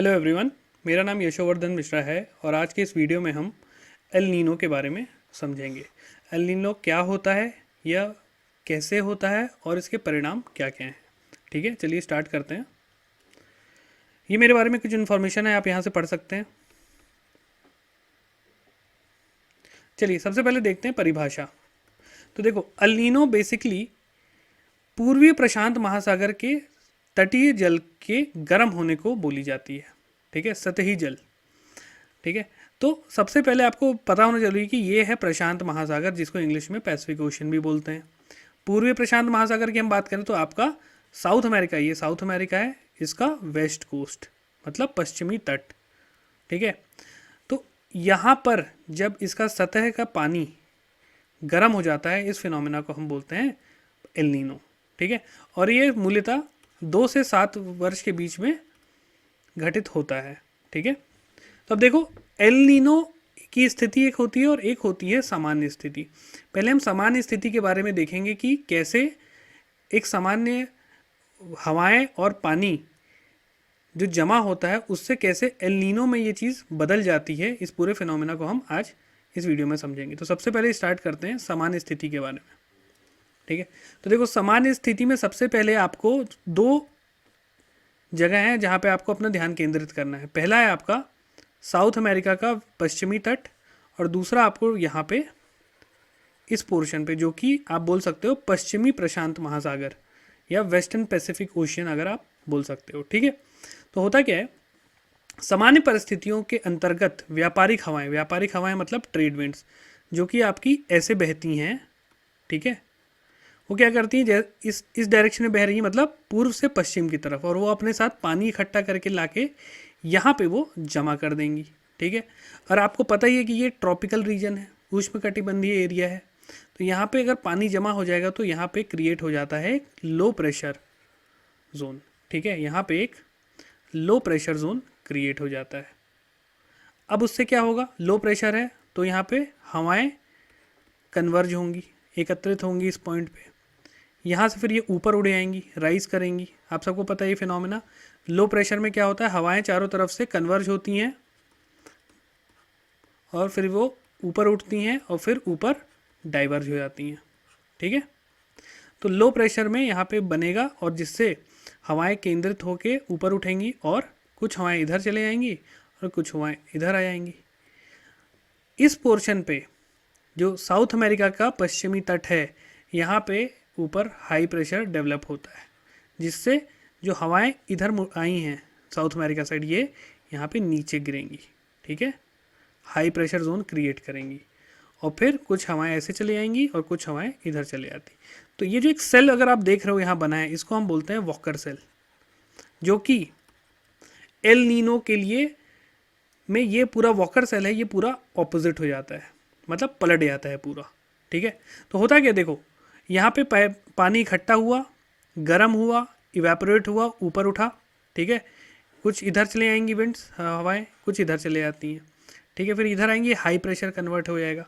Hello everyone, मेरा नाम यशोवर्धन मिश्रा है और आज के इस वीडियो में हम एल नीनो के बारे में समझेंगे। एल नीनो क्या होता है, यह कैसे होता है और इसके परिणाम क्या क्या हैं। ठीक है, चलिए स्टार्ट करते हैं। ये मेरे बारे में कुछ इन्फॉर्मेशन है, आप यहाँ से पढ़ सकते हैं। चलिए सबसे पहले देखते हैं परिभाषा। तो देखो, एल नीनो बेसिकली पूर्वी प्रशांत महासागर के तटीय जल के गर्म होने को बोली जाती है। ठीक है, सतही जल। ठीक है, तो सबसे पहले आपको पता होना जरूरी कि ये है प्रशांत महासागर, जिसको इंग्लिश में पैसिफिक ओशन भी बोलते हैं। पूर्वी प्रशांत महासागर की हम बात करें तो आपका साउथ अमेरिका, ये साउथ अमेरिका है, इसका वेस्ट कोस्ट मतलब पश्चिमी तट। ठीक है, तो यहाँ पर जब इसका सतह का पानी गर्म हो जाता है, इस फिनोमेना को हम बोलते हैं एल नीनो। ठीक है, और ये मूल्यतः 2 से 7 वर्ष के बीच में घटित होता है। ठीक है, तो अब देखो, एल नीनो की स्थिति एक होती है और एक होती है सामान्य स्थिति। पहले हम सामान्य स्थिति के बारे में देखेंगे कि कैसे एक सामान्य हवाएं और पानी जो जमा होता है उससे कैसे एल नीनो में ये चीज़ बदल जाती है। इस पूरे फिनोमेना को हम आज इस वीडियो में समझेंगे। तो सबसे पहले स्टार्ट करते हैं सामान्य स्थिति के बारे में। ठीक है, तो देखो, सामान्य स्थिति में सबसे पहले आपको 2 जगह हैं जहाँ पे आपको अपना ध्यान केंद्रित करना है। पहला है आपका साउथ अमेरिका का पश्चिमी तट और दूसरा आपको यहाँ पे इस पोर्शन पे, जो कि आप बोल सकते हो पश्चिमी प्रशांत महासागर या वेस्टर्न पैसिफिक ओशियन, अगर आप बोल सकते हो। ठीक है, तो होता क्या है, सामान्य परिस्थितियों के अंतर्गत व्यापारिक हवाएं मतलब ट्रेड विंड्स, जो कि आपकी ऐसे बहती हैं। ठीक है, वो क्या करती हैं, इस डायरेक्शन में बह रही है, मतलब पूर्व से पश्चिम की तरफ, और वो अपने साथ पानी इकट्ठा करके लाके यहाँ पे वो जमा कर देंगी। ठीक है, और आपको पता ही है कि ये ट्रॉपिकल रीजन है, उष्णकटिबंधीय एरिया है। तो यहाँ पे अगर पानी जमा हो जाएगा तो यहाँ पे क्रिएट हो जाता है एक लो प्रेशर जोन। ठीक है, यहाँ पे एक लो प्रेशर जोन क्रिएट हो जाता है। अब उससे क्या होगा, लो प्रेशर है तो यहाँ पे हवाएं कन्वर्ज होंगी, एकत्रित होंगी इस पॉइंट पे। यहाँ से फिर ये ऊपर उड़ आएंगी, राइज करेंगी। आप सबको पता है ये फिनोमेना। लो प्रेशर में क्या होता है, हवाएं चारों तरफ से कन्वर्ज होती हैं और फिर वो ऊपर उठती हैं और फिर ऊपर डाइवर्ज हो जाती हैं। ठीक है, तो लो प्रेशर में यहाँ पे बनेगा और जिससे हवाएं केंद्रित होके ऊपर उठेंगी और कुछ हवाएं इधर चले जाएंगी और कुछ हवाएं इधर आ जाएंगी। इस पोर्शन पे जो साउथ अमेरिका का पश्चिमी तट है, यहाँ पे ऊपर हाई प्रेशर डेवलप होता है, जिससे जो हवाएं इधर आई हैं साउथ अमेरिका साइड, ये यहाँ पे नीचे गिरेंगी। ठीक है, हाई प्रेशर जोन क्रिएट करेंगी और फिर कुछ हवाएं ऐसे चली आएंगी और कुछ हवाएं इधर चले आती। तो ये जो एक सेल अगर आप देख रहे हो यहाँ बना है, इसको हम बोलते हैं वॉकर सेल, जो कि एल नीनो के लिए में ये पूरा वॉकर सेल है, ये पूरा ऑपोजिट हो जाता है, मतलब पलट जाता है पूरा। ठीक है, तो होता क्या, देखो यहाँ पे पानी इकट्ठा हुआ, गर्म हुआ, इवेपोरेट हुआ, ऊपर उठा। ठीक है, कुछ इधर चले आएंगी विंड्स, हवाएं कुछ इधर चले जाती हैं। ठीक है, फिर इधर आएंगी, हाई प्रेशर कन्वर्ट हो जाएगा।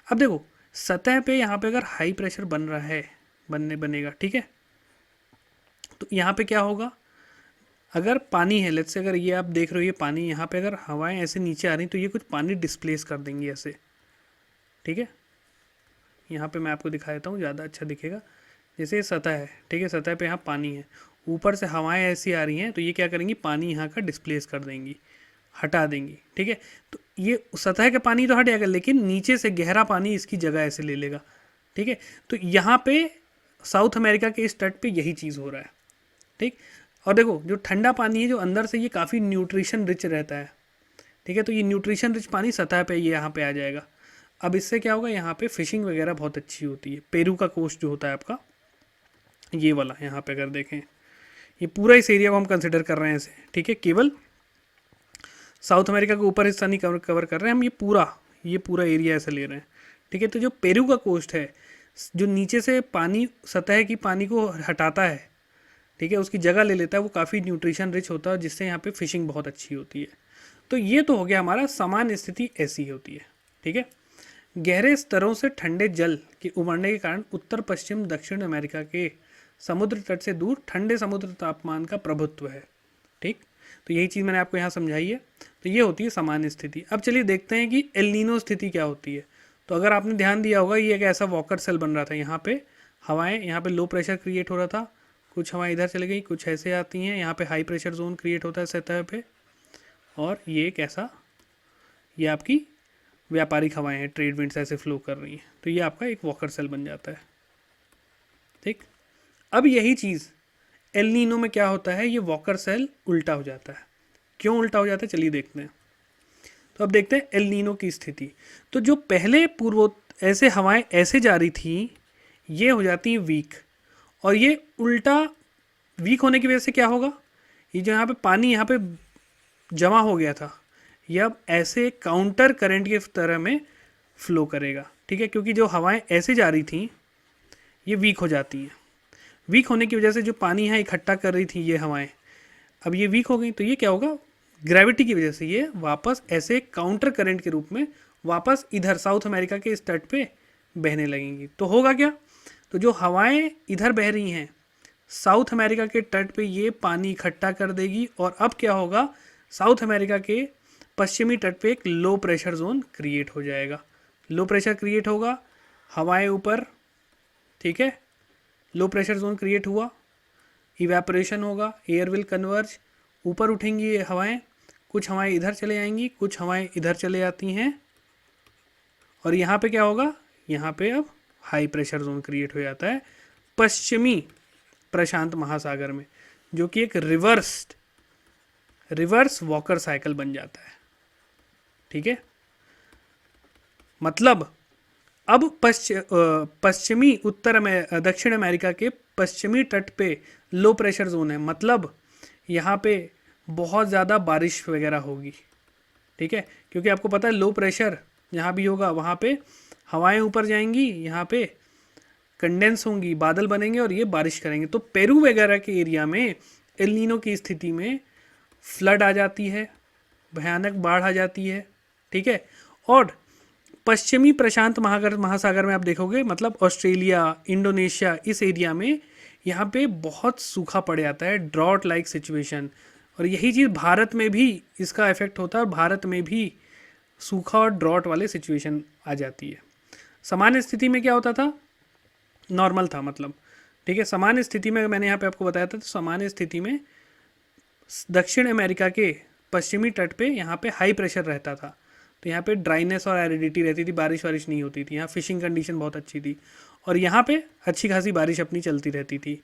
अब देखो, सतह पे यहाँ पे अगर हाई प्रेशर बन रहा है, बनेगा। ठीक है, तो यहाँ पे क्या होगा, अगर पानी है, लेट्स से अगर ये आप देख रहे हो ये पानी, यहाँ पे अगर हवाएं ऐसे नीचे आ रही तो ये कुछ पानी डिस्प्लेस कर देंगी ऐसे। ठीक है, यहाँ पे मैं आपको दिखा देता हूँ, ज़्यादा अच्छा दिखेगा। जैसे ये सतह है, ठीक है, सतह पे यहाँ पानी है, ऊपर से हवाएं ऐसी आ रही हैं तो ये क्या करेंगी, पानी यहाँ का डिस्प्लेस कर देंगी, हटा देंगी। ठीक है, तो ये सतह का पानी तो हट जाएगा, लेकिन नीचे से गहरा पानी इसकी जगह ऐसे ले लेगा। ठीक है, तो यहाँ पे साउथ अमेरिका के इस तट पे यही चीज़ हो रहा है। ठीक, और देखो जो ठंडा पानी है जो अंदर से, ये काफ़ी न्यूट्रिशन रिच रहता है। ठीक है, तो ये न्यूट्रिशन रिच पानी सतह पे ये यहाँ पे आ जाएगा। अब इससे क्या होगा, यहाँ पे फिशिंग वगैरह बहुत अच्छी होती है। पेरू का कोस्ट जो होता है आपका, ये वाला यहाँ पे अगर देखें, ये पूरा इस एरिया को हम कंसिडर कर रहे हैं ऐसे। ठीक है, केवल साउथ अमेरिका का ऊपर हिस्सा नहीं कवर कर रहे हैं हम, ये पूरा एरिया ऐसे ले रहे हैं। ठीक है, तो जो पेरू का कोस्ट है, जो नीचे से पानी, सतह की पानी को हटाता है, ठीक है, उसकी जगह ले लेता है, वो काफ़ी न्यूट्रिशन रिच होता है, जिससे यहाँ पे फिशिंग बहुत अच्छी होती है। तो ये तो हो गया हमारा सामान्य स्थिति, ऐसी होती है। ठीक है, गहरे स्तरों से ठंडे जल के उमड़ने के कारण उत्तर पश्चिम दक्षिण अमेरिका के समुद्र तट से दूर ठंडे समुद्र तापमान का प्रभुत्व है। ठीक, तो यही चीज़ मैंने आपको यहाँ समझाई है। तो ये होती है सामान्य स्थिति। अब चलिए देखते हैं कि एल नीनो स्थिति क्या होती है। तो अगर आपने ध्यान दिया होगा, ये एक ऐसा वॉकर सेल बन रहा था, यहाँ पे हवाएं, यहाँ पे लो प्रेशर क्रिएट हो रहा था, कुछ हवाएं इधर चली गई, कुछ ऐसे आती हैं, यहाँ पे हाई प्रेशर जोन क्रिएट होता है सतह पे, और ये एक ऐसा, ये आपकी व्यापारिक हवाएं हैं, ट्रेड विंड्स ऐसे फ्लो कर रही हैं, तो ये आपका एक वॉकर सेल बन जाता है। ठीक, अब यही चीज़ एल नीनो में क्या होता है, ये वॉकर सेल उल्टा हो जाता है। क्यों उल्टा हो जाता है, चलिए देखते हैं। तो अब देखते हैं एल नीनो की स्थिति। तो जो पहले ऐसे हवाएं ऐसे जा रही थी, ये हो जाती हैं वीक, और ये उल्टा वीक होने की वजह से क्या होगा, ये जो यहाँ पे पानी यहाँ पे जमा हो गया था, ये अब ऐसे काउंटर करंट की तरह में फ्लो करेगा। ठीक है, क्योंकि जो हवाएं ऐसे जा रही थी ये वीक हो जाती हैं। वीक होने की वजह से जो पानी यहाँ इकट्ठा कर रही थी ये हवाएं, अब ये वीक हो गई, तो ये क्या होगा, ग्रेविटी की वजह से ये वापस ऐसे काउंटर करंट के रूप में वापस इधर साउथ अमेरिका के इस तट पे बहने लगेंगी। तो होगा क्या, तो जो हवाएं इधर बह रही हैं साउथ अमेरिका के तट पे, ये पानी इकट्ठा कर देगी, और अब क्या होगा, साउथ अमेरिका के पश्चिमी तट पे एक लो प्रेशर जोन क्रिएट हो जाएगा। लो प्रेशर क्रिएट होगा, हवाएं ऊपर, ठीक है, लो प्रेशर जोन क्रिएट हुआ, इवेपोरेशन होगा, एयर विल कन्वर्ज, ऊपर उठेंगी ये हवाएं, कुछ हवाएं इधर चले आएंगी, कुछ हवाएं इधर चले आती हैं, और यहाँ पे क्या होगा, यहाँ पे अब हाई प्रेशर जोन क्रिएट हो जाता है पश्चिमी प्रशांत महासागर में, जो कि एक रिवर्स वॉकर साइकिल बन जाता है। ठीक है, मतलब अब पश्चिमी दक्षिण अमेरिका के पश्चिमी तट पे लो प्रेशर जोन है, मतलब यहाँ पे बहुत ज़्यादा बारिश वगैरह होगी। ठीक है, क्योंकि आपको पता है लो प्रेशर यहाँ भी होगा, वहाँ पे हवाएं ऊपर जाएंगी, यहाँ पे कंडेंस होंगी, बादल बनेंगे और ये बारिश करेंगे। तो पेरू वगैरह के एरिया में एल नीनो की स्थिति में फ्लड आ जाती है, भयानक बाढ़ आ जाती है। ठीक है, और पश्चिमी प्रशांत महासागर में आप देखोगे, मतलब ऑस्ट्रेलिया, इंडोनेशिया, इस एरिया में यहाँ पे बहुत सूखा पड़ जाता है, ड्रॉट लाइक सिचुएशन, और यही चीज़ भारत में भी इसका इफेक्ट होता है, और भारत में भी सूखा और ड्रॉट वाले सिचुएशन आ जाती है। सामान्य स्थिति में क्या होता था, नॉर्मल था मतलब। ठीक है, सामान्य स्थिति में मैंने यहाँ पे आपको बताया था, तो सामान्य स्थिति में दक्षिण अमेरिका के पश्चिमी तट पे यहाँ पे हाई प्रेशर रहता था, तो यहाँ पे ड्राइनेस और एरिडिटी रहती थी, बारिश वारिश नहीं होती थी, यहाँ फिशिंग कंडीशन बहुत अच्छी थी, और यहाँ पे अच्छी खासी बारिश अपनी चलती रहती थी।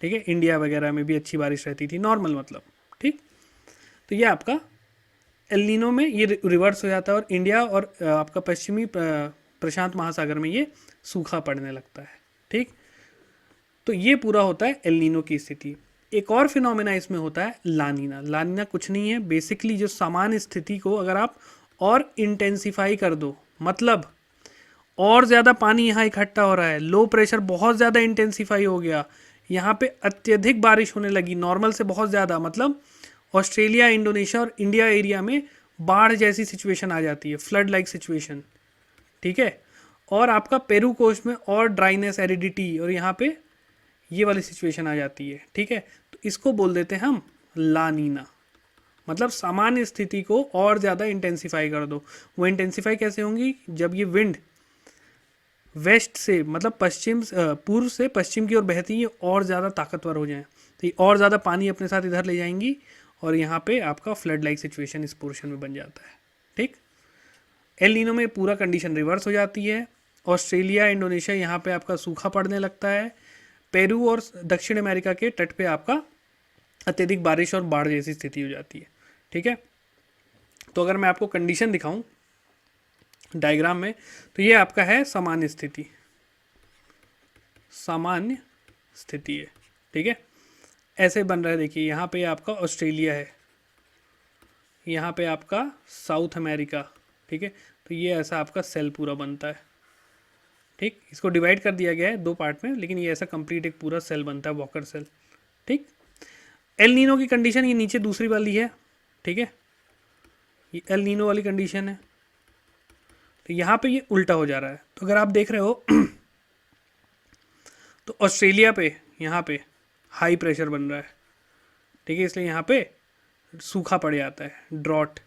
ठीक है, इंडिया वगैरह में भी अच्छी बारिश रहती थी, नॉर्मल मतलब। ठीक, तो ये आपका एल नीनो में ये रिवर्स हो जाता है, और इंडिया और आपका पश्चिमी प्रशांत महासागर में ये सूखा पड़ने लगता है। ठीक, तो ये पूरा होता है एल नीनो की स्थिति। एक और फिनोमेना इसमें होता है लानीना। लानीना कुछ नहीं है, बेसिकली जो सामान्य स्थिति को अगर आप और इंटेंसिफाई कर दो, मतलब और ज़्यादा पानी यहाँ इकट्ठा हो रहा है, लो प्रेशर बहुत ज़्यादा इंटेंसिफाई हो गया, यहाँ पे अत्यधिक बारिश होने लगी, नॉर्मल से बहुत ज़्यादा, मतलब ऑस्ट्रेलिया, इंडोनेशिया और इंडिया एरिया में बाढ़ जैसी सिचुएशन आ जाती है, फ्लड लाइक सिचुएशन। ठीक है, और आपका पेरू कोस्ट में और ड्राइनेस, एरिडिटी, और यहाँ पे ये वाली सिचुएशन आ जाती है। ठीक है, तो इसको बोल देते हैं हम लानीना, मतलब सामान्य स्थिति को और ज़्यादा इंटेंसिफाई कर दो। वो इंटेंसिफाई कैसे होंगी, जब ये विंड वेस्ट से, मतलब पूर्व से पश्चिम की ओर बहती है, और ज़्यादा ताकतवर हो जाए, तो ये और ज़्यादा पानी अपने साथ इधर ले जाएंगी, और यहाँ पे आपका फ्लड लाइक सिचुएशन इस पोर्शन में बन जाता है। ठीक, एल नीनो में पूरा कंडीशन रिवर्स हो जाती है, ऑस्ट्रेलिया, इंडोनेशिया यहाँ पे आपका सूखा पड़ने लगता है, पेरू और दक्षिण अमेरिका के तट पे आपका अत्यधिक बारिश और बाढ़ जैसी स्थिति हो जाती है। ठीक है, तो अगर मैं आपको कंडीशन दिखाऊं डायग्राम में, तो ये आपका है सामान्य स्थिति, सामान्य स्थिति है। ठीक है, ऐसे बन रहा है, देखिए यहाँ पे आपका ऑस्ट्रेलिया है, यहाँ पे आपका साउथ अमेरिका। ठीक है, तो ये ऐसा आपका सेल पूरा बनता है। ठीक, इसको डिवाइड कर दिया गया है दो पार्ट में, लेकिन ये ऐसा कंप्लीट एक पूरा सेल बनता है, वॉकर सेल। ठीक, एल नीनो की कंडीशन ये नीचे दूसरी वाली है। ठीक है, ये एल नीनो वाली कंडीशन है, तो यहाँ पे ये उल्टा हो जा रहा है। तो अगर आप देख रहे हो तो ऑस्ट्रेलिया पे यहाँ पे हाई प्रेशर बन रहा है। ठीक है, इसलिए यहाँ पे सूखा पड़ जाता है, ड्रॉट,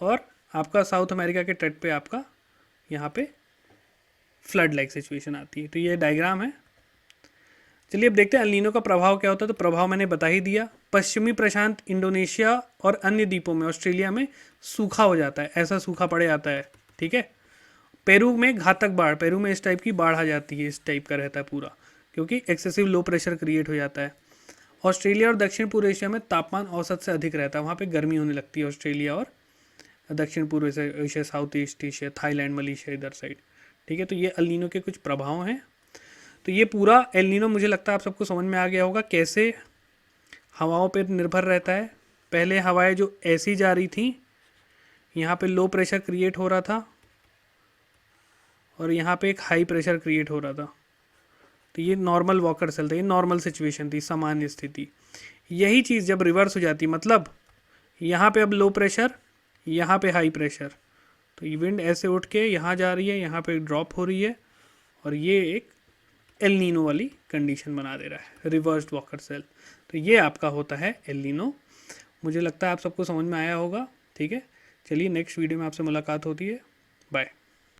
और आपका साउथ अमेरिका के तट पे आपका यहाँ पे फ्लड लाइक सिचुएशन आती है। तो ये डायग्राम है। चलिए अब देखते हैं एल नीनो का प्रभाव क्या होता है। तो प्रभाव मैंने बता ही दिया, पश्चिमी प्रशांत इंडोनेशिया और अन्य द्वीपों में, ऑस्ट्रेलिया में सूखा हो जाता है, ऐसा सूखा पड़ जाता है, ठीक है। पेरू में घातक बाढ़, पेरू में इस टाइप की बाढ़ आ जाती है, इस टाइप का रहता है पूरा, क्योंकि एक्सेसिव लो प्रेशर क्रिएट हो जाता है। ऑस्ट्रेलिया और दक्षिण पूर्व एशिया में तापमान औसत से अधिक रहता है, वहाँ पे गर्मी होने लगती है ऑस्ट्रेलिया और दक्षिण पूर्व Asia, south east Asia, Thailand, Malaysia, इधर साइड, ठीक है। तो ये एल नीनो के कुछ प्रभाव हैं। तो ये पूरा एल नीनो मुझे लगता है आप सबको समझ में आ गया होगा कैसे हवाओं पर निर्भर रहता है। पहले हवाएं जो ऐसी जा रही थी, यहाँ पे लो प्रेशर क्रिएट हो रहा था और यहाँ पे एक हाई प्रेशर क्रिएट हो रहा था। तो ये नॉर्मल वॉकर सेल था, ये नॉर्मल सिचुएशन थी, सामान्य स्थिति। यही चीज़ जब रिवर्स हो जाती, मतलब यहाँ पे अब लो प्रेशर, यहाँ पे हाई प्रेशर, तो ये विंड ऐसे उठ के यहाँ जा रही है, यहाँ पे ड्रॉप हो रही है, और ये एक एल नीनो वाली कंडीशन बना दे रहा है, रिवर्स्ड वॉकर सेल। तो ये आपका होता है एल नीनो। मुझे लगता है आप सबको समझ में आया होगा, ठीक है। चलिए नेक्स्ट वीडियो में आपसे मुलाकात होती है, बाय।